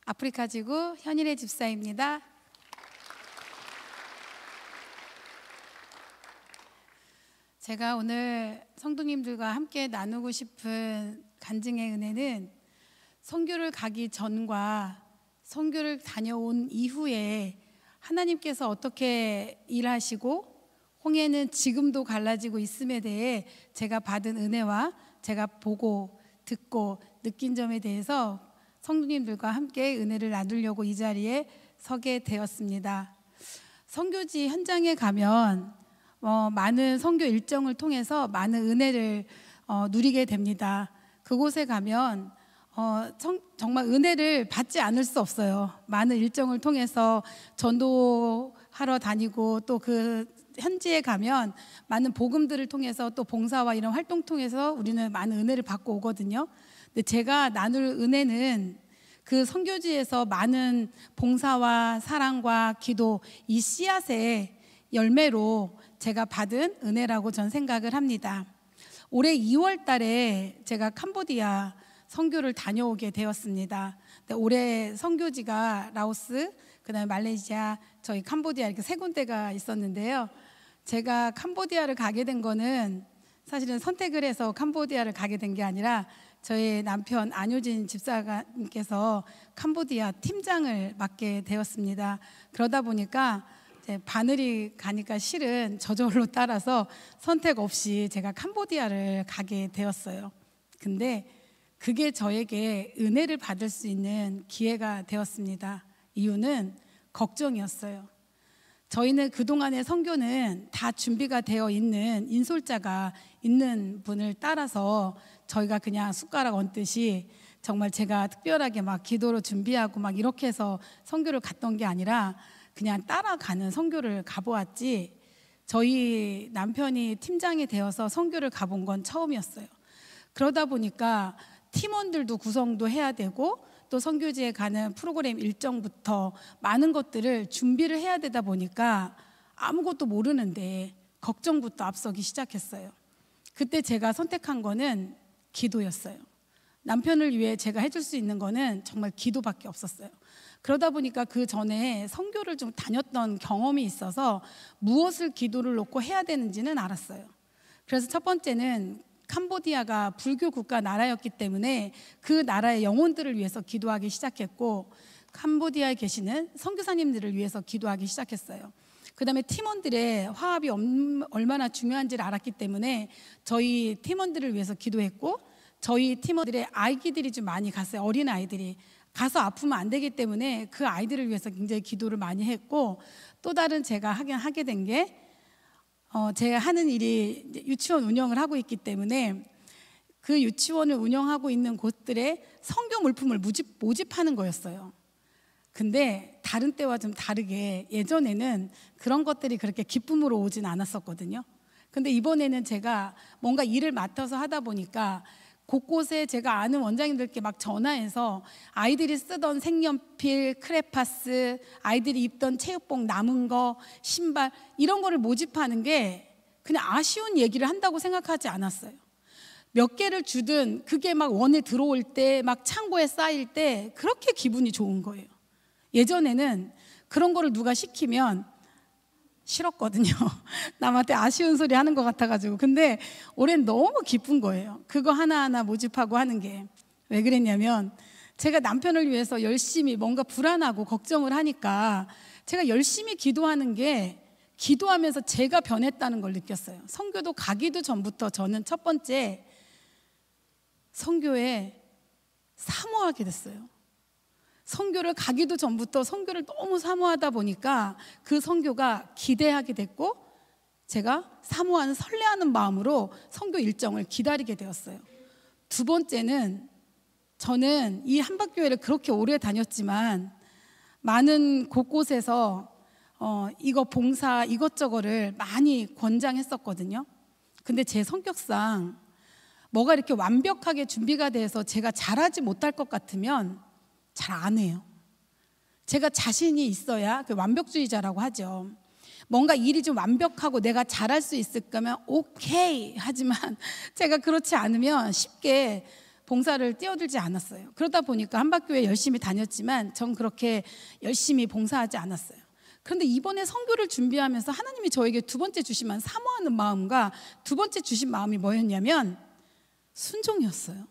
아프리카 지구 현일의 집사입니다. 제가 오늘 성도님들과 함께 나누고 싶은 간증의 은혜는 선교를 가기 전과 선교를 다녀온 이후에 하나님께서 어떻게 일하시고 홍해는 지금도 갈라지고 있음에 대해 제가 받은 은혜와 제가 보고 듣고 느낀 점에 대해서 성도님들과 함께 은혜를 나누려고 이 자리에 서게 되었습니다. 선교지 현장에 가면 많은 선교 일정을 통해서 많은 은혜를 누리게 됩니다. 그곳에 가면 정말 은혜를 받지 않을 수 없어요. 많은 일정을 통해서 전도하러 다니고 또 그 현지에 가면 많은 복음들을 통해서 또 봉사와 이런 활동 통해서 우리는 많은 은혜를 받고 오거든요. 근데 제가 나눌 은혜는 그 선교지에서 많은 봉사와 사랑과 기도 이 씨앗의 열매로 제가 받은 은혜라고 전 생각을 합니다. 올해 2월 달에 제가 캄보디아 선교를 다녀오게 되었습니다. 올해 선교지가 라오스, 그다음에 말레이시아, 저희 캄보디아 이렇게 세 군데가 있었는데요. 제가 캄보디아를 가게 된 거는 사실은 선택을 해서 캄보디아를 가게 된 게 아니라 저희 남편 안효진 집사님께서 캄보디아 팀장을 맡게 되었습니다. 그러다 보니까 바늘이 가니까 실은 저절로 따라서 선택 없이 제가 캄보디아를 가게 되었어요. 근데 그게 저에게 은혜를 받을 수 있는 기회가 되었습니다. 이유는 걱정이었어요. 저희는 그동안의 선교는 다 준비가 되어 있는 인솔자가 있는 분을 따라서 저희가 그냥 숟가락 얹듯이 정말 제가 특별하게 막 기도로 준비하고 막 이렇게 해서 선교를 갔던 게 아니라 그냥 따라가는 선교를 가보았지, 저희 남편이 팀장이 되어서 선교를 가본 건 처음이었어요. 그러다 보니까 팀원들도 구성도 해야 되고 또 선교지에 가는 프로그램 일정부터 많은 것들을 준비를 해야 되다 보니까 아무것도 모르는데 걱정부터 앞서기 시작했어요. 그때 제가 선택한 거는 기도였어요. 남편을 위해 제가 해줄 수 있는 거는 정말 기도밖에 없었어요. 그러다 보니까 그 전에 선교를 좀 다녔던 경험이 있어서 무엇을 기도를 놓고 해야 되는지는 알았어요. 그래서 첫 번째는 캄보디아가 불교 국가 나라였기 때문에 그 나라의 영혼들을 위해서 기도하기 시작했고, 캄보디아에 계시는 선교사님들을 위해서 기도하기 시작했어요. 그 다음에 팀원들의 화합이 얼마나 중요한지를 알았기 때문에 저희 팀원들을 위해서 기도했고, 저희 팀원들의 아기들이 좀 많이 갔어요. 어린 아이들이 가서 아프면 안 되기 때문에 그 아이들을 위해서 굉장히 기도를 많이 했고, 또 다른 제가 하게 된 게 제가 하는 일이 유치원 운영을 하고 있기 때문에 그 유치원을 운영하고 있는 곳들에 선교 물품을 모집하는 거였어요. 근데 다른 때와 좀 다르게 예전에는 그런 것들이 그렇게 기쁨으로 오진 않았었거든요. 근데 이번에는 제가 뭔가 일을 맡아서 하다 보니까 곳곳에 제가 아는 원장님들께 막 전화해서 아이들이 쓰던 색연필, 크레파스, 아이들이 입던 체육복 남은 거, 신발 이런 거를 모집하는 게 그냥 아쉬운 얘기를 한다고 생각하지 않았어요. 몇 개를 주든 그게 막 원에 들어올 때, 막 창고에 쌓일 때 그렇게 기분이 좋은 거예요. 예전에는 그런 거를 누가 시키면 싫었거든요. 남한테 아쉬운 소리 하는 것 같아가지고. 근데 올해는 너무 기쁜 거예요. 그거 하나하나 모집하고 하는 게. 왜 그랬냐면 제가 남편을 위해서 열심히 뭔가 불안하고 걱정을 하니까 제가 열심히 기도하는 게 기도하면서 제가 변했다는 걸 느꼈어요. 선교도 가기도 전부터 저는 첫 번째 선교에 사모하게 됐어요. 선교를 가기도 전부터 선교를 너무 사모하다 보니까 그 선교가 기대하게 됐고, 제가 사모하는 설레하는 마음으로 선교 일정을 기다리게 되었어요. 두 번째는 저는 이 한박교회를 그렇게 오래 다녔지만 많은 곳곳에서 이거 봉사 이것저것을 많이 권장했었거든요. 근데 제 성격상 뭐가 이렇게 완벽하게 준비가 돼서 제가 잘하지 못할 것 같으면 잘 안 해요. 제가 자신이 있어야 그 완벽주의자라고 하죠. 뭔가 일이 좀 완벽하고 내가 잘할 수 있을 거면 오케이 하지만 제가 그렇지 않으면 쉽게 봉사를 뛰어들지 않았어요. 그러다 보니까 한박교회 열심히 다녔지만 전 그렇게 열심히 봉사하지 않았어요. 그런데 이번에 선교를 준비하면서 하나님이 저에게 두 번째 주신 사모하는 마음과 두 번째 주신 마음이 뭐였냐면 순종이었어요.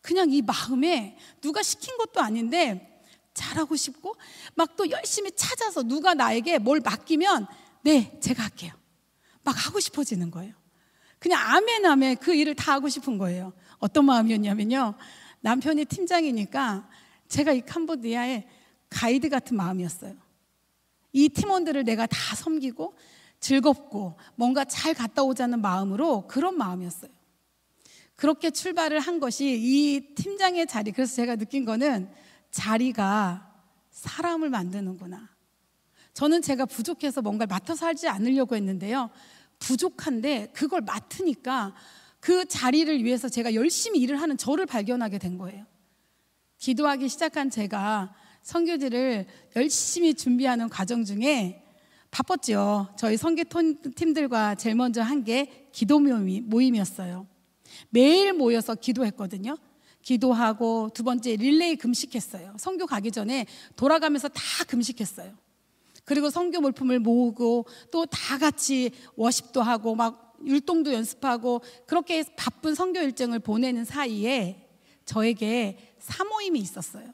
그냥 이 마음에 누가 시킨 것도 아닌데 잘하고 싶고 막 또 열심히 찾아서 누가 나에게 뭘 맡기면 네, 제가 할게요. 막 하고 싶어지는 거예요. 그냥 아멘 그 일을 다 하고 싶은 거예요. 어떤 마음이었냐면요, 남편이 팀장이니까 제가 이 캄보디아의 가이드 같은 마음이었어요. 이 팀원들을 내가 다 섬기고 즐겁고 뭔가 잘 갔다 오자는 마음으로, 그런 마음이었어요. 그렇게 출발을 한 것이 이 팀장의 자리. 그래서 제가 느낀 거는 자리가 사람을 만드는구나. 저는 제가 부족해서 뭔가를 맡아서 하지 않으려고 했는데요, 부족한데 그걸 맡으니까 그 자리를 위해서 제가 열심히 일을 하는 저를 발견하게 된 거예요. 기도하기 시작한 제가 선교지를 열심히 준비하는 과정 중에 바빴죠. 저희 선교팀들과 제일 먼저 한 게 기도 모임이었어요. 매일 모여서 기도했거든요. 기도하고 두 번째 릴레이 금식했어요. 선교 가기 전에 돌아가면서 다 금식했어요. 그리고 선교 물품을 모으고 또 다 같이 워십도 하고 막 율동도 연습하고, 그렇게 바쁜 선교 일정을 보내는 사이에 저에게 사모임이 있었어요.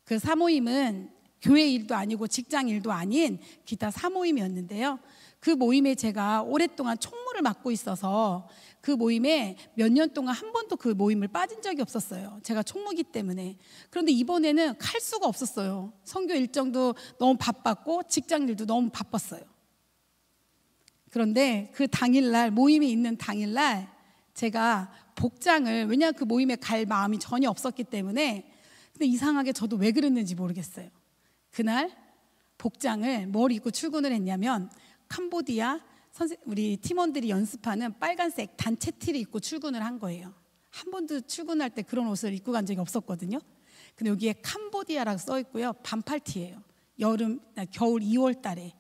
그 사모임은 교회 일도 아니고 직장 일도 아닌 기타 사모임이었는데요, 그 모임에 제가 오랫동안 총무를 맡고 있어서 그 모임에 몇 년 동안 한 번도 그 모임을 빠진 적이 없었어요. 제가 총무기 때문에. 그런데 이번에는 갈 수가 없었어요. 선교 일정도 너무 바빴고 직장 일도 너무 바빴어요. 그런데 그 당일날, 모임이 있는 당일날 제가 복장을, 왜냐하면 그 모임에 갈 마음이 전혀 없었기 때문에, 근데 이상하게 저도 왜 그랬는지 모르겠어요. 그날 복장을 뭘 입고 출근을 했냐면, 캄보디아 우리 팀원들이 연습하는 빨간색 단체 티를 입고 출근을 한 거예요. 한 번도 출근할 때 그런 옷을 입고 간 적이 없었거든요. 근데 여기에 캄보디아라고 써 있고요, 반팔티예요. 겨울 2월 달에.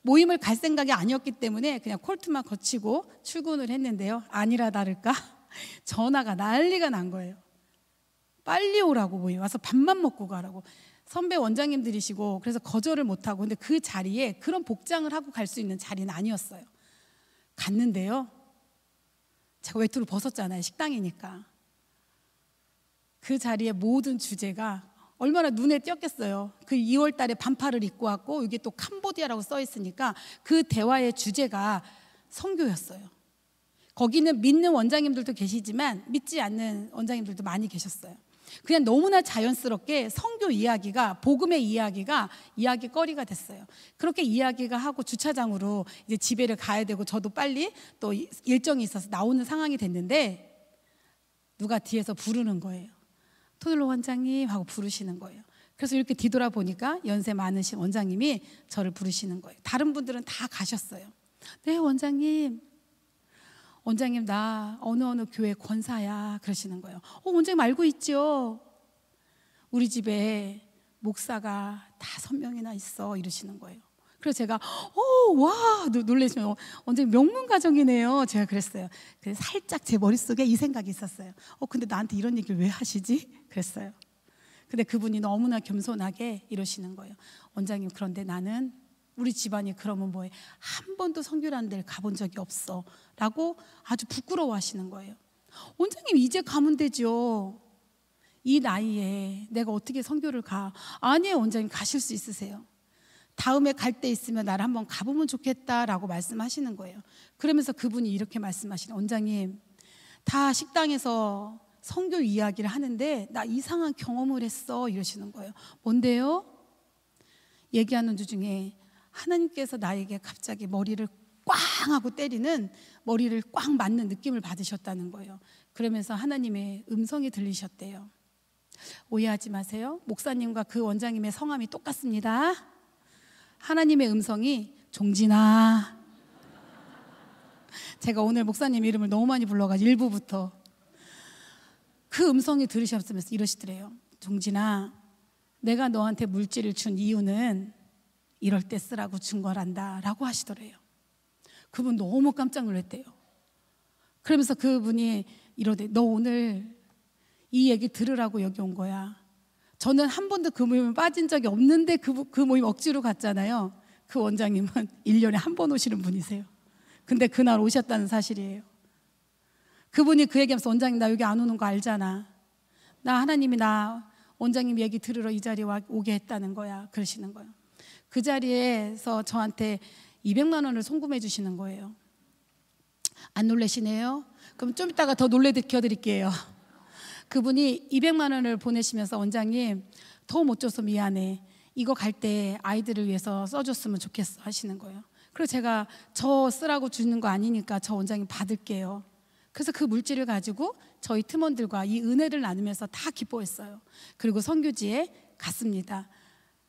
모임을 갈 생각이 아니었기 때문에 그냥 콜트만 거치고 출근을 했는데요, 아니라 다를까 전화가 난리가 난 거예요. 빨리 오라고, 모임 와서 밥만 먹고 가라고. 선배 원장님들이시고, 그래서 거절을 못하고. 근데 그 자리에 그런 복장을 하고 갈 수 있는 자리는 아니었어요. 갔는데요, 제가 외투를 벗었잖아요, 식당이니까. 그 자리에 모든 주제가 얼마나 눈에 띄었겠어요. 그 2월 달에 반팔을 입고 왔고, 이게 또 캄보디아라고 써 있으니까 그 대화의 주제가 선교였어요. 거기는 믿는 원장님들도 계시지만 믿지 않는 원장님들도 많이 계셨어요. 그냥 너무나 자연스럽게 선교 이야기가, 복음의 이야기가 이야기거리가 됐어요. 그렇게 이야기가 하고 주차장으로 이제 집에를 가야 되고, 저도 빨리 또 일정이 있어서 나오는 상황이 됐는데, 누가 뒤에서 부르는 거예요. 토들로 원장님 하고 부르시는 거예요. 그래서 이렇게 뒤돌아보니까 연세 많으신 원장님이 저를 부르시는 거예요. 다른 분들은 다 가셨어요. 네, 원장님 나 어느 교회 권사야, 그러시는 거예요. 원장님 알고 있죠? 우리 집에 목사가 5명이나 있어, 이러시는 거예요. 그래서 제가 와 놀라시면, 원장님 명문 가정이네요, 제가 그랬어요. 그래서 살짝 제 머릿속에 이 생각이 있었어요. 근데 나한테 이런 얘기를 왜 하시지? 그랬어요. 근데 그분이 너무나 겸손하게 이러시는 거예요. 원장님, 그런데 나는 우리 집안이 그러면 뭐해, 한 번도 선교라는 데를 가본 적이 없어 라고 아주 부끄러워하시는 거예요. 원장님, 이제 가면 되죠. 이 나이에 내가 어떻게 선교를 가? 아니에요, 원장님, 가실 수 있으세요. 다음에 갈 때 있으면 나를 한번 가보면 좋겠다라고 말씀하시는 거예요. 그러면서 그분이 이렇게 말씀하시는, 원장님, 다 식당에서 선교 이야기를 하는데 나 이상한 경험을 했어, 이러시는 거예요. 뭔데요? 얘기하는 도중에 하나님께서 나에게 갑자기 머리를 꽝 하고 때리는, 머리를 꽝 맞는 느낌을 받으셨다는 거예요. 그러면서 하나님의 음성이 들리셨대요. 오해하지 마세요. 목사님과 그 원장님의 성함이 똑같습니다. 하나님의 음성이 종진아. 제가 오늘 목사님 이름을 너무 많이 불러가지고 일부부터 그 음성이 들으셨으면서 이러시더래요. 종진아, 내가 너한테 물질을 준 이유는 이럴 때 쓰라고 준 거란다 라고 하시더래요. 그분 너무 깜짝 놀랐대요. 그러면서 그분이 이러대, 너 오늘 이 얘기 들으라고 여기 온 거야. 저는 한 번도 그 모임에 빠진 적이 없는데 그 모임 억지로 갔잖아요. 그 원장님은 1년에 한 번 오시는 분이세요. 근데 그날 오셨다는 사실이에요. 그분이 그 얘기하면서 원장님 나 여기 안 오는 거 알잖아. 나 하나님이 나 원장님 얘기 들으러 이 자리에 오게 했다는 거야. 그러시는 거예요. 그 자리에서 저한테 200만 원을 송금해 주시는 거예요. 안 놀라시네요? 그럼 좀 이따가 더 놀래켜 드릴게요. 그분이 200만 원을 보내시면서 원장님 더 못 줘서 미안해. 이거 갈 때 아이들을 위해서 써줬으면 좋겠어 하시는 거예요. 그리고 제가 저 쓰라고 주는 거 아니니까 저 원장님 받을게요. 그래서 그 물질을 가지고 저희 팀원들과 이 은혜를 나누면서 다 기뻐했어요. 그리고 선교지에 갔습니다.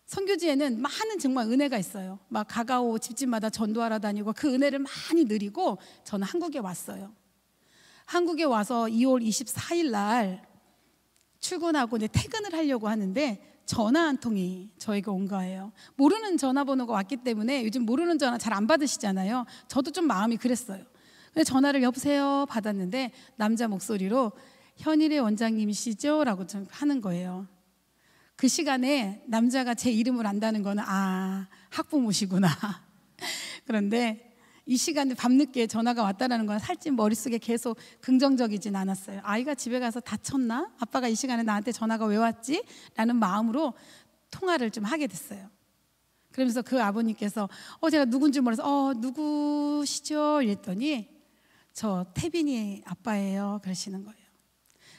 선교지에는 많은 정말 은혜가 있어요. 막 가가오 집집마다 전도하러 다니고 그 은혜를 많이 누리고 저는 한국에 왔어요. 한국에 와서 2월 24일 날 출근하고 이제 퇴근을 하려고 하는데 전화 한 통이 저에게 온 거예요. 모르는 전화번호가 왔기 때문에 요즘 모르는 전화 잘 안 받으시잖아요. 저도 좀 마음이 그랬어요. 근데 전화를 여보세요 받았는데 남자 목소리로 현일의 원장님이시죠? 라고 좀 하는 거예요. 그 시간에 남자가 제 이름을 안다는 거는 학부모시구나. 그런데 이 시간에 밤늦게 전화가 왔다는 건 살찐 머릿속에 계속 긍정적이진 않았어요. 아이가 집에 가서 다쳤나? 아빠가 이 시간에 나한테 전화가 왜 왔지? 라는 마음으로 통화를 좀 하게 됐어요. 그러면서 그 아버님께서 제가 누군지 몰라서 누구시죠? 이랬더니 저 태빈이 아빠예요. 그러시는 거예요.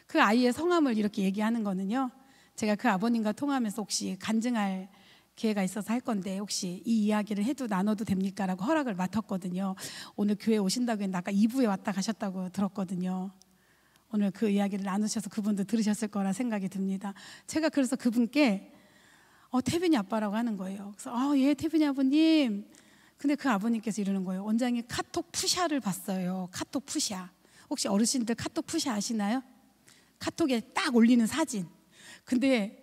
그 아이의 성함을 이렇게 얘기하는 거는요, 제가 그 아버님과 통화하면서 혹시 간증할 기회가 있어서 할 건데 혹시 이 이야기를 해도 나눠도 됩니까? 라고 허락을 맡았거든요. 오늘 교회 오신다고 했는데 아까 2부에 왔다 가셨다고 들었거든요. 오늘 그 이야기를 나누셔서 그분도 들으셨을 거라 생각이 듭니다. 제가 그래서 그분께 태빈이 아빠라고 하는 거예요. 그래서 예 태빈이 아버님. 근데 그 아버님께서 이러는 거예요. 원장님 카톡 푸샤를 봤어요. 카톡 푸샤. 혹시 어르신들 카톡 푸샤 아시나요? 카톡에 딱 올리는 사진. 근데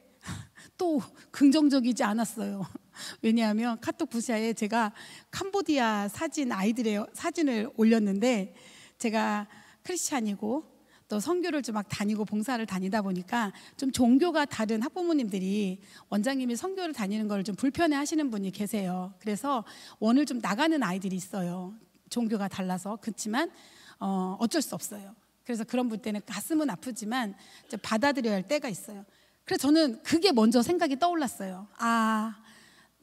또 긍정적이지 않았어요. 왜냐하면 카톡 푸샤에 제가 캄보디아 아이들의 사진을 올렸는데 제가 크리스찬이고 또 선교를 좀 막 다니고 봉사를 다니다 보니까 좀 종교가 다른 학부모님들이 원장님이 선교를 다니는 걸 좀 불편해 하시는 분이 계세요. 그래서 원을 좀 나가는 아이들이 있어요. 종교가 달라서. 그렇지만 어쩔 수 없어요. 그래서 그런 분 때는 가슴은 아프지만 받아들여야 할 때가 있어요. 그래서 저는 그게 먼저 생각이 떠올랐어요.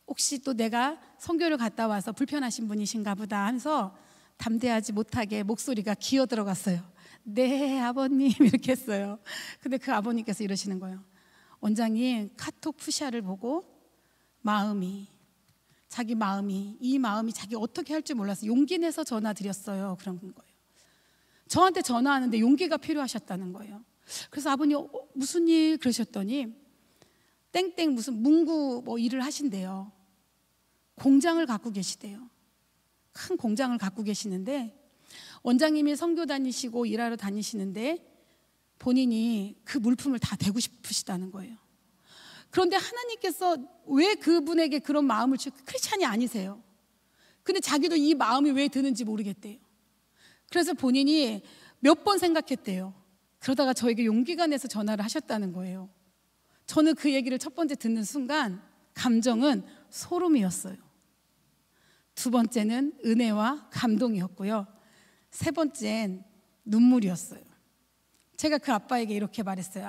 혹시 또 내가 선교를 갔다 와서 불편하신 분이신가 보다 하면서 담대하지 못하게 목소리가 기어 들어갔어요. 네 아버님 이렇게 했어요. 근데 그 아버님께서 이러시는 거예요. 원장님 카톡 푸샤를 보고 자기 마음이 자기 어떻게 할 줄 몰라서 용기 내서 전화 드렸어요. 그런 거예요. 저한테 전화하는데 용기가 필요하셨다는 거예요. 그래서 아버님 무슨 일 그러셨더니 땡땡 무슨 문구 일을 하신대요. 공장을 갖고 계시대요. 큰 공장을 갖고 계시는데 원장님이 선교 다니시고 일하러 다니시는데 본인이 그 물품을 다 대고 싶으시다는 거예요. 그런데 하나님께서 왜 그분에게 그런 마음을 주고, 크리스찬이 아니세요. 근데 자기도 이 마음이 왜 드는지 모르겠대요. 그래서 본인이 몇 번 생각했대요. 그러다가 저에게 용기가 내서 전화를 하셨다는 거예요. 저는 그 얘기를 첫 번째 듣는 순간 감정은 소름이었어요. 두 번째는 은혜와 감동이었고요. 세 번째는 눈물이었어요. 제가 그 아빠에게 이렇게 말했어요.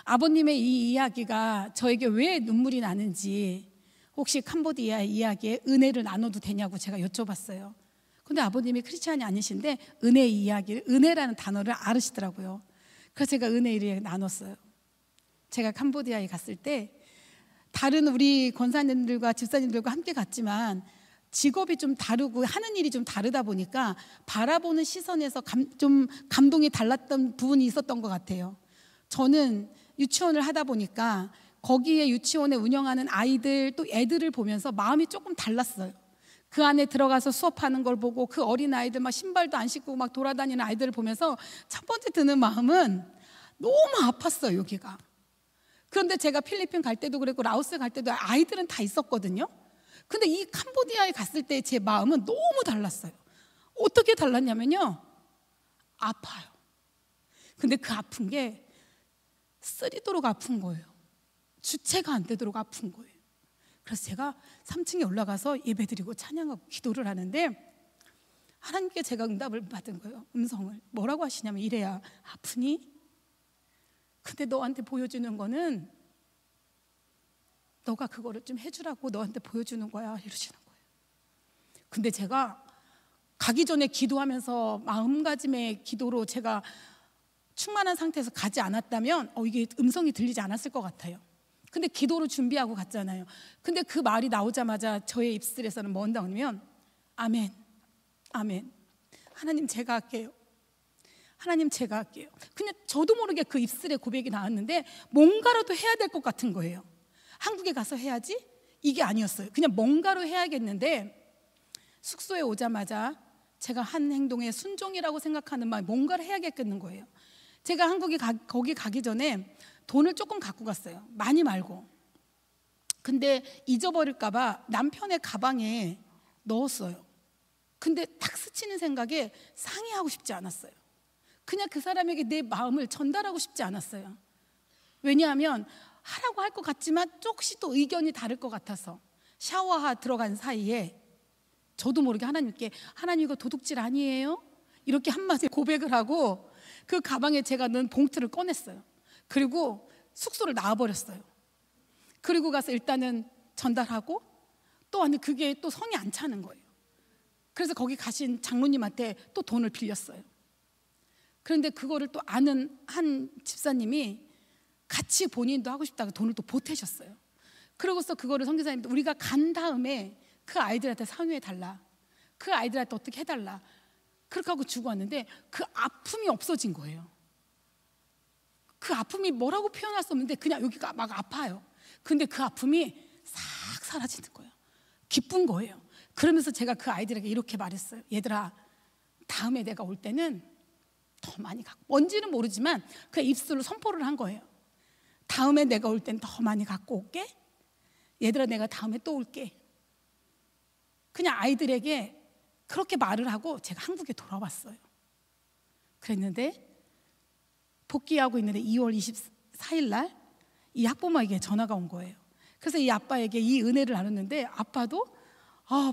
아버님의 이 이야기가 저에게 왜 눈물이 나는지 혹시 캄보디아의 이야기에 은혜를 나눠도 되냐고 제가 여쭤봤어요. 근데 아버님이 크리스찬이 아니신데 은혜라는 단어를 알으시더라고요. 그래서 제가 은혜를 나눴어요. 제가 캄보디아에 갔을 때 다른 우리 권사님들과 집사님들과 함께 갔지만 직업이 좀 다르고 하는 일이 좀 다르다 보니까 바라보는 시선에서 좀 감동이 달랐던 부분이 있었던 것 같아요. 저는 유치원을 하다 보니까 거기에 유치원에 운영하는 아이들 또 애들을 보면서 마음이 조금 달랐어요. 그 안에 들어가서 수업하는 걸 보고 그 어린 아이들 막 신발도 안 신고 막 돌아다니는 아이들을 보면서 첫 번째 드는 마음은 너무 아팠어요. 여기가. 그런데 제가 필리핀 갈 때도 그랬고 라오스 갈 때도 아이들은 다 있었거든요. 근데 이 캄보디아에 갔을 때 제 마음은 너무 달랐어요. 어떻게 달랐냐면요, 아파요. 근데 그 아픈 게 쓰리도록 아픈 거예요. 주체가 안 되도록 아픈 거예요. 그래서 제가 3층에 올라가서 예배드리고 찬양하고 기도를 하는데 하나님께 제가 응답을 받은 거예요. 음성을 뭐라고 하시냐면 이래야, 아프니? 근데 너한테 보여주는 거는 너가 그거를 좀 해주라고 너한테 보여주는 거야, 이러시는 거예요. 근데 제가 가기 전에 기도하면서 마음가짐의 기도로 제가 충만한 상태에서 가지 않았다면 이게 음성이 들리지 않았을 것 같아요. 근데 기도로 준비하고 갔잖아요. 근데 그 말이 나오자마자 저의 입술에서는 뭐 한다면 아멘, 아멘. 하나님 제가 할게요. 하나님 제가 할게요. 그냥 저도 모르게 그 입술에 고백이 나왔는데 뭔가라도 해야 될 것 같은 거예요. 한국에 가서 해야지? 이게 아니었어요. 그냥 뭔가로 해야겠는데 숙소에 오자마자 제가 한 행동에 순종이라고 생각하는 말, 뭔가를 해야겠는 거예요. 제가 거기 가기 전에 돈을 조금 갖고 갔어요. 많이 말고. 근데 잊어버릴까 봐 남편의 가방에 넣었어요. 근데 탁 스치는 생각에 상의하고 싶지 않았어요. 그냥 그 사람에게 내 마음을 전달하고 싶지 않았어요. 왜냐하면 하라고 할 것 같지만 조금씩 또 의견이 다를 것 같아서 샤워하 들어간 사이에 저도 모르게 하나님께, 하나님 이거 도둑질 아니에요? 이렇게 한마디 고백을 하고 그 가방에 제가 넣은 봉투를 꺼냈어요. 그리고 숙소를 나와버렸어요. 그리고 가서 일단은 전달하고 또 아니 그게 또 성이 안 차는 거예요. 그래서 거기 가신 장로님한테 또 돈을 빌렸어요. 그런데 그거를 또 아는 한 집사님이 같이 본인도 하고 싶다고 돈을 또 보태셨어요. 그러고서 그거를 선교사님도 우리가 간 다음에 그 아이들한테 상의해 달라, 그 아이들한테 어떻게 해달라, 그렇게 하고 주고 왔는데 그 아픔이 없어진 거예요. 그 아픔이 뭐라고 표현할 수 없는데 그냥 여기가 막 아파요. 근데 그 아픔이 싹 사라지는 거예요. 기쁜 거예요. 그러면서 제가 그 아이들에게 이렇게 말했어요. 얘들아, 다음에 내가 올 때는 더 많이 갖고, 뭔지는 모르지만 그 입술로 선포를 한 거예요. 다음에 내가 올 때는 더 많이 갖고 올게. 얘들아, 내가 다음에 또 올게. 그냥 아이들에게 그렇게 말을 하고 제가 한국에 돌아왔어요. 그랬는데 복귀하고 있는데 2월 24일 날 이 학부모에게 전화가 온 거예요. 그래서 이 아빠에게 이 은혜를 나눴는데 아빠도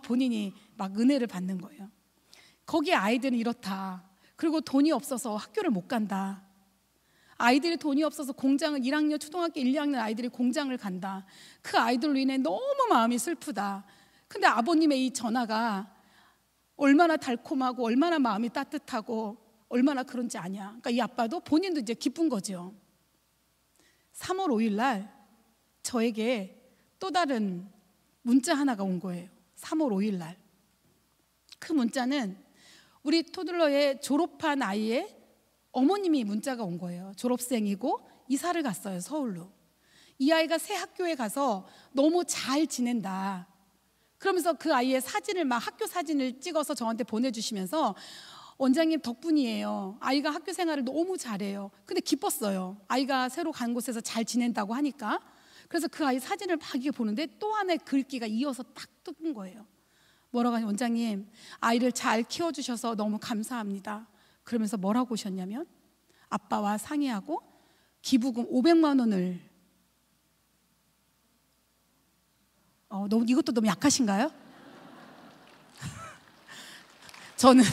본인이 막 은혜를 받는 거예요. 거기에 아이들은 이렇다. 그리고 돈이 없어서 학교를 못 간다. 아이들이 돈이 없어서 공장을 1학년, 초등학교 1, 2학년 아이들이 공장을 간다. 그 아이들로 인해 너무 마음이 슬프다. 근데 아버님의 이 전화가 얼마나 달콤하고 얼마나 마음이 따뜻하고 얼마나 그런지 아냐. 그러니까 이 아빠도 본인도 이제 기쁜 거죠. 3월 5일 날 저에게 또 다른 문자 하나가 온 거예요. 3월 5일 날. 그 문자는 우리 토들러의 졸업한 아이의 어머님이 문자가 온 거예요. 졸업생이고 이사를 갔어요, 서울로. 이 아이가 새 학교에 가서 너무 잘 지낸다. 그러면서 그 아이의 사진을 막 학교 사진을 찍어서 저한테 보내주시면서 원장님 덕분이에요. 아이가 학교 생활을 너무 잘해요. 근데 기뻤어요. 아이가 새로 간 곳에서 잘 지낸다고 하니까. 그래서 그 아이 사진을 막 이렇게 보는데 또 하나의 글귀가 이어서 딱 뜬 거예요. 뭐라고 하냐면 원장님, 아이를 잘 키워주셔서 너무 감사합니다. 그러면서 뭐라고 하셨냐면 아빠와 상의하고 기부금 500만 원을 이것도 너무 약하신가요? 저는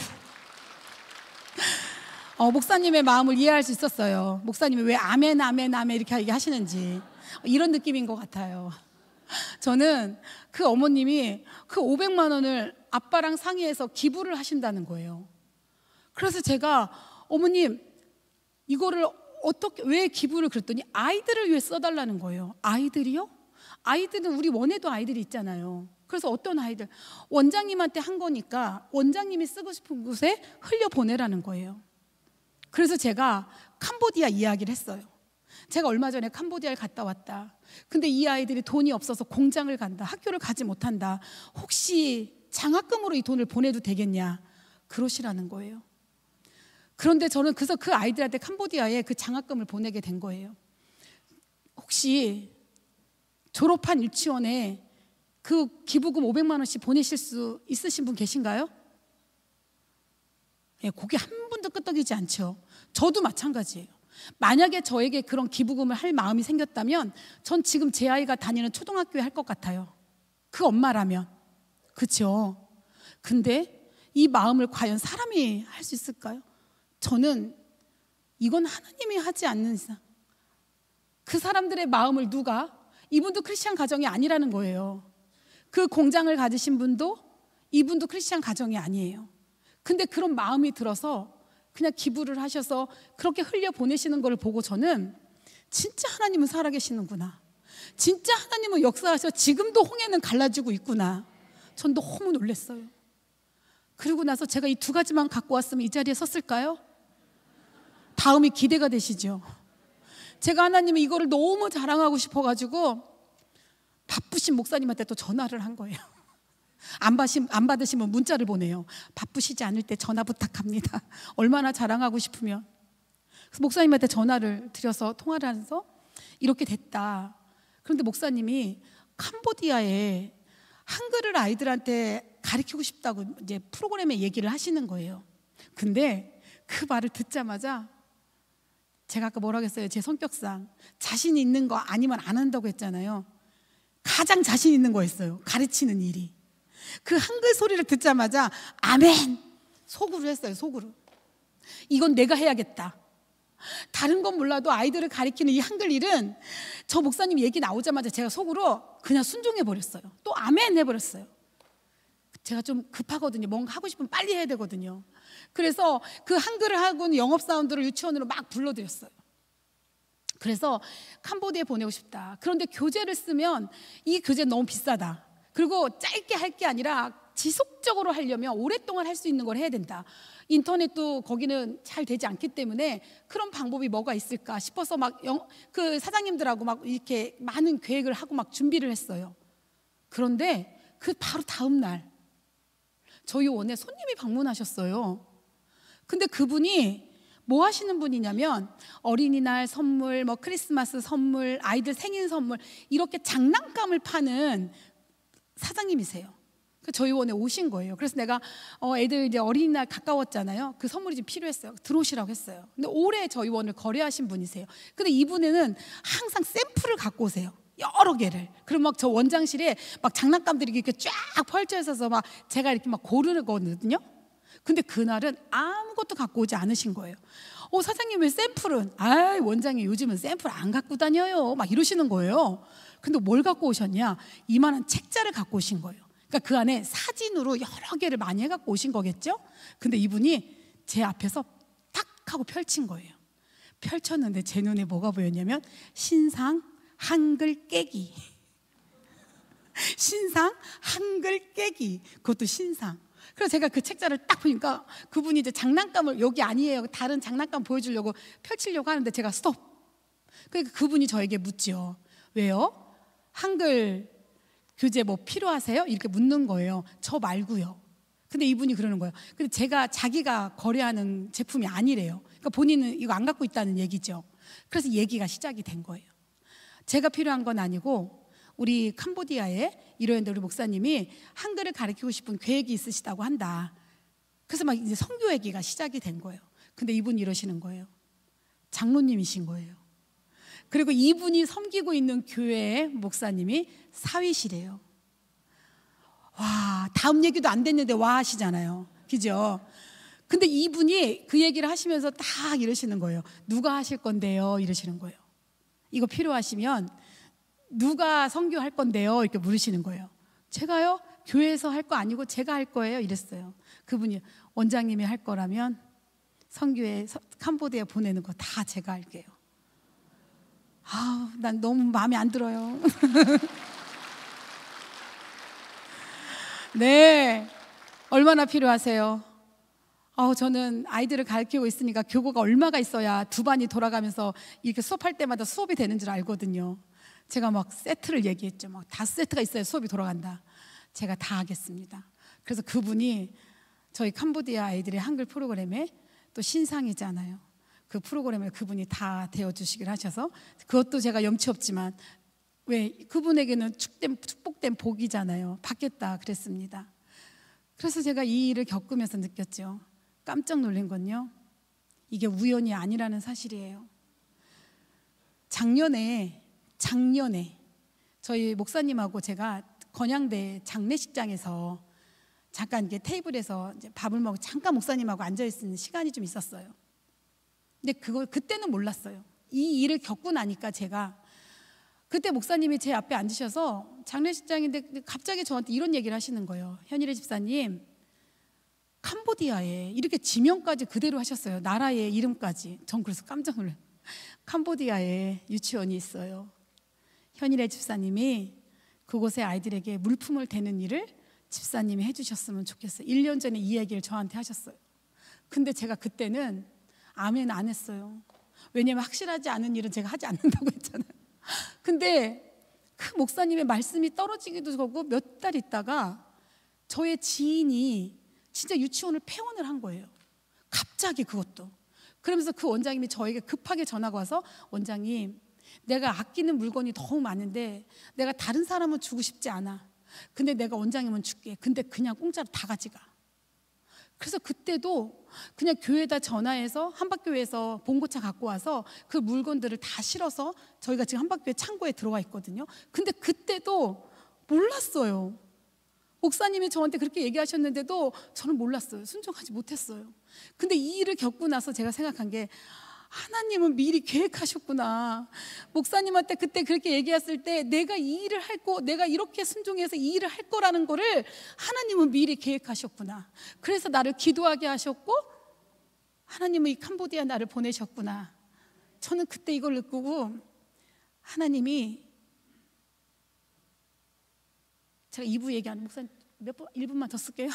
목사님의 마음을 이해할 수 있었어요. 목사님이 왜 아멘 아멘 아멘 이렇게 얘기하시는지 이런 느낌인 것 같아요. 저는 그 어머님이 그 500만 원을 아빠랑 상의해서 기부를 하신다는 거예요. 그래서 제가 어머님 이거를 어떻게 왜 기부를 그랬더니 아이들을 위해 써달라는 거예요. 아이들이요? 아이들은 우리 원에도 아이들이 있잖아요. 그래서 어떤 아이들 원장님한테 한 거니까 원장님이 쓰고 싶은 곳에 흘려보내라는 거예요. 그래서 제가 캄보디아 이야기를 했어요. 제가 얼마 전에 캄보디아를 갔다 왔다. 근데 이 아이들이 돈이 없어서 공장을 간다. 학교를 가지 못한다. 혹시 장학금으로 이 돈을 보내도 되겠냐? 그러시라는 거예요. 그런데 저는 그래서 그 아이들한테 캄보디아에 그 장학금을 보내게 된 거예요. 혹시 졸업한 유치원에 그 기부금 500만 원씩 보내실 수 있으신 분 계신가요? 고개 한 분도 끄덕이지 않죠. 저도 마찬가지예요. 만약에 저에게 그런 기부금을 할 마음이 생겼다면 전 지금 제 아이가 다니는 초등학교에 할 것 같아요. 그 엄마라면. 그렇죠? 근데 이 마음을 과연 사람이 할 수 있을까요? 저는 이건 하나님이 하지 않는 이상 그 사람들의 마음을 누가, 이분도 크리스찬 가정이 아니라는 거예요. 그 공장을 가지신 분도 이분도 크리스찬 가정이 아니에요. 근데 그런 마음이 들어서 그냥 기부를 하셔서 그렇게 흘려보내시는 걸 보고 저는 진짜 하나님은 살아계시는구나, 진짜 하나님은 역사하셔 지금도 홍해는 갈라지고 있구나, 전 너무 놀랐어요. 그리고 나서 제가 이 두 가지만 갖고 왔으면 이 자리에 섰을까요? 다음이 기대가 되시죠? 제가 하나님이 이거를 너무 자랑하고 싶어가지고 바쁘신 목사님한테 또 전화를 한 거예요. 안 받으시면 문자를 보내요. 바쁘시지 않을 때 전화 부탁합니다. 얼마나 자랑하고 싶으면. 그래서 목사님한테 전화를 드려서 통화를 하면서 이렇게 됐다. 그런데 목사님이 캄보디아에 한글을 아이들한테 가르치고 싶다고 이제 프로그램에 얘기를 하시는 거예요. 근데 그 말을 듣자마자 제가 아까 뭐라고 했어요? 제 성격상 자신 있는 거 아니면 안 한다고 했잖아요. 가장 자신 있는 거였어요. 가르치는 일이. 그 한글 소리를 듣자마자 아멘! 속으로 했어요. 속으로. 이건 내가 해야겠다. 다른 건 몰라도 아이들을 가르치는 이 한글 일은 저 목사님 얘기 나오자마자 제가 속으로 그냥 순종해 버렸어요. 또 아멘 해버렸어요. 제가 좀 급하거든요. 뭔가 하고 싶으면 빨리 해야 되거든요. 그래서 그 한글을 하고 영업사원들을 유치원으로 막 불러들였어요. 그래서 캄보디아에 보내고 싶다. 그런데 교재를 쓰면 이 교재 너무 비싸다. 그리고 짧게 할 게 아니라 지속적으로 하려면 오랫동안 할 수 있는 걸 해야 된다. 인터넷도 거기는 잘 되지 않기 때문에 그런 방법이 뭐가 있을까 싶어서 막 그 사장님들하고 막 이렇게 많은 계획을 하고 막 준비를 했어요. 그런데 그 바로 다음 날 저희 원에 손님이 방문하셨어요. 근데 그분이 뭐 하시는 분이냐면 어린이날 선물, 뭐 크리스마스 선물, 아이들 생일 선물 이렇게 장난감을 파는 사장님이세요. 저희 원에 오신 거예요. 그래서 내가 애들 이제 어린이날 가까웠잖아요. 그 선물이 좀 필요했어요. 들어오시라고 했어요. 근데 오래 저희 원을 거래하신 분이세요. 근데 이분은 항상 샘플을 갖고 오세요. 여러 개를. 그럼 막 저 원장실에 막 장난감들이 이렇게 쫙 펼쳐 있어서 막 제가 이렇게 막 고르는 거거든요. 근데 그날은 아무것도 갖고 오지 않으신 거예요. 사장님 왜 샘플은? 원장이 요즘은 샘플 안 갖고 다녀요. 막 이러시는 거예요. 근데 뭘 갖고 오셨냐? 이만한 책자를 갖고 오신 거예요. 그러니까 그 안에 사진으로 여러 개를 많이 해갖고 오신 거겠죠? 근데 이분이 제 앞에서 탁 하고 펼친 거예요. 펼쳤는데 제 눈에 뭐가 보였냐면 신상 한글 깨기. 신상 한글 깨기. 그것도 신상. 그래서 제가 그 책자를 딱 보니까 그분이 이제 장난감을 여기 아니에요. 다른 장난감 보여주려고 펼치려고 하는데 제가 스톱. 그러니까 그분이 저에게 묻죠. 왜요? 한글 교재 뭐 필요하세요? 이렇게 묻는 거예요. 저 말고요. 근데 이분이 그러는 거예요. 근데 자기가 거래하는 제품이 아니래요. 그러니까 본인은 이거 안 갖고 있다는 얘기죠. 그래서 얘기가 시작이 된 거예요. 제가 필요한 건 아니고 우리 캄보디아에 이러는데 우리 목사님이 한글을 가르치고 싶은 계획이 있으시다고 한다. 그래서 막 이제 선교 얘기가 시작이 된 거예요. 근데 이분이 이러시는 거예요. 장로님이신 거예요. 그리고 이분이 섬기고 있는 교회의 목사님이 사위시래요. 와, 다음 얘기도 안 됐는데 와 하시잖아요. 그죠? 근데 이분이 그 얘기를 하시면서 딱 이러시는 거예요. 누가 하실 건데요? 이러시는 거예요. 이거 필요하시면 누가 선교할 건데요? 이렇게 물으시는 거예요. 제가요? 교회에서 할 거 아니고 제가 할 거예요? 이랬어요. 그분이 원장님이 할 거라면 선교에 캄보디아에 보내는 거 다 제가 할게요. 난 너무 마음에 안 들어요. 네, 얼마나 필요하세요? 저는 아이들을 가르치고 있으니까 교구가 얼마가 있어야 두 반이 돌아가면서 이렇게 수업할 때마다 수업이 되는 줄 알거든요. 제가 막 세트를 얘기했죠. 막 5세트가 있어야 수업이 돌아간다. 제가 다 하겠습니다. 그래서 그분이 저희 캄보디아 아이들의 한글 프로그램에 또 신상이잖아요. 그 프로그램을 그분이 다 대어주시기를 하셔서 그것도 제가 염치 없지만 왜 그분에게는 축복된 복이잖아요. 받겠다 그랬습니다. 그래서 제가 이 일을 겪으면서 느꼈죠. 깜짝 놀란 건요, 이게 우연이 아니라는 사실이에요. 작년에 저희 목사님하고 제가 건양대 장례식장에서 잠깐 이렇게 테이블에서 이제 밥을 먹고 잠깐 목사님하고 앉아 있는 시간이 좀 있었어요. 근데 그때는 몰랐어요. 이 일을 겪고 나니까 제가 그때 목사님이 제 앞에 앉으셔서 장례식장인데 갑자기 저한테 이런 얘기를 하시는 거예요. 현일의 집사님, 캄보디아에 이렇게 지명까지 그대로 하셨어요. 나라의 이름까지. 전 그래서 깜짝 놀라요. 캄보디아에 유치원이 있어요. 현일의 집사님이 그곳의 아이들에게 물품을 대는 일을 집사님이 해주셨으면 좋겠어요. 1년 전에 이 얘기를 저한테 하셨어요. 근데 제가 그때는 아멘 안 했어요. 왜냐하면 확실하지 않은 일은 제가 하지 않는다고 했잖아요. 근데 그 목사님의 말씀이 떨어지기도 하고 몇 달 있다가 저의 지인이 진짜 유치원을 폐원을 한 거예요. 갑자기 그것도. 그러면서 그 원장님이 저에게 급하게 전화가 와서, 원장님, 내가 아끼는 물건이 너무 많은데 내가 다른 사람은 주고 싶지 않아. 근데 내가 원장님은 줄게. 근데 그냥 공짜로 다 가져가. 그래서 그때도 그냥 교회에다 전화해서 한박교회에서 봉고차 갖고 와서 그 물건들을 다 실어서 저희가 지금 한박교회 창고에 들어와 있거든요. 근데 그때도 몰랐어요. 목사님이 저한테 그렇게 얘기하셨는데도 저는 몰랐어요. 순종하지 못했어요. 근데 이 일을 겪고 나서 제가 생각한 게, 하나님은 미리 계획하셨구나. 목사님한테 그때 그렇게 얘기했을 때 내가 이 일을 할 거, 내가 이렇게 순종해서 이 일을 할 거라는 거를 하나님은 미리 계획하셨구나. 그래서 나를 기도하게 하셨고 하나님은 이 캄보디아 나를 보내셨구나. 저는 그때 이걸 느끼고, 하나님이, 제가 2부 얘기하는, 목사님 1분만 더 쓸게요.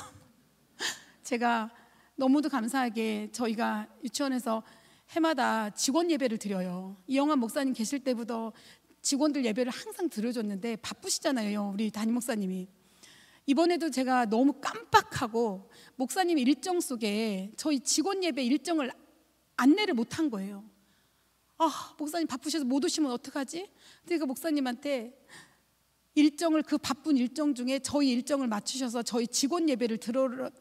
제가 너무도 감사하게 저희가 유치원에서 해마다 직원 예배를 드려요. 이영환 목사님 계실 때부터 직원들 예배를 항상 드려줬는데 바쁘시잖아요, 우리 담임 목사님이. 이번에도 제가 너무 깜빡하고 목사님 일정 속에 저희 직원 예배 일정을 안내를 못한 거예요. 목사님 바쁘셔서 못 오시면 어떡하지? 그러니까 목사님한테 일정을, 그 바쁜 일정 중에 저희 일정을 맞추셔서 저희 직원 예배를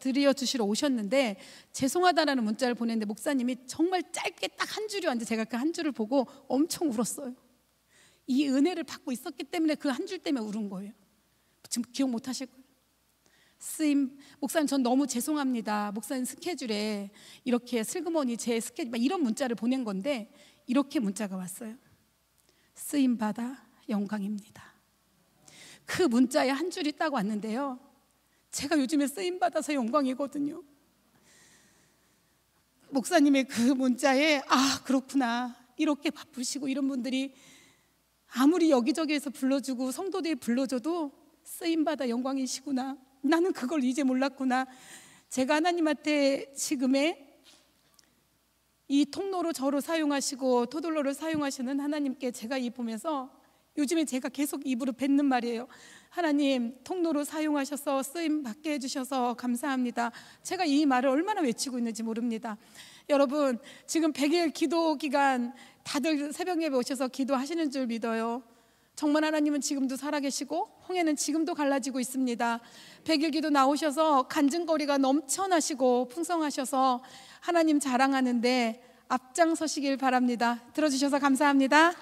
드려주시러 오셨는데 죄송하다라는 문자를 보냈는데 목사님이 정말 짧게 딱 한 줄이 왔는데 제가 그 한 줄을 보고 엄청 울었어요. 이 은혜를 받고 있었기 때문에 그 한 줄 때문에 울은 거예요. 지금 기억 못 하실 거예요. 스님, 목사님 전 너무 죄송합니다. 목사님 스케줄에 이렇게 슬그머니 제 스케줄, 이런 문자를 보낸 건데 이렇게 문자가 왔어요. 쓰임 받아 영광입니다. 그 문자에 한 줄이 딱 왔는데요, 제가 요즘에 쓰임 받아서 영광이거든요. 목사님의 그 문자에 그렇구나, 이렇게 바쁘시고 이런 분들이 아무리 여기저기에서 불러주고 성도들이 불러줘도 쓰임받아 영광이시구나, 나는 그걸 이제 몰랐구나. 제가 하나님한테 지금의 이 통로로 저로 사용하시고 토돌로를 사용하시는 하나님께 제가 이 보면서 요즘에 제가 계속 입으로 뱉는 말이에요. 하나님, 통로로 사용하셔서 쓰임 받게 해주셔서 감사합니다. 제가 이 말을 얼마나 외치고 있는지 모릅니다. 여러분, 지금 100일 기도 기간 다들 새벽 예배 오셔서 기도하시는 줄 믿어요. 정말 하나님은 지금도 살아계시고 홍해는 지금도 갈라지고 있습니다. 100일 기도 나오셔서 간증거리가 넘쳐나시고 풍성하셔서 하나님 자랑하는데 앞장서시길 바랍니다. 들어주셔서 감사합니다.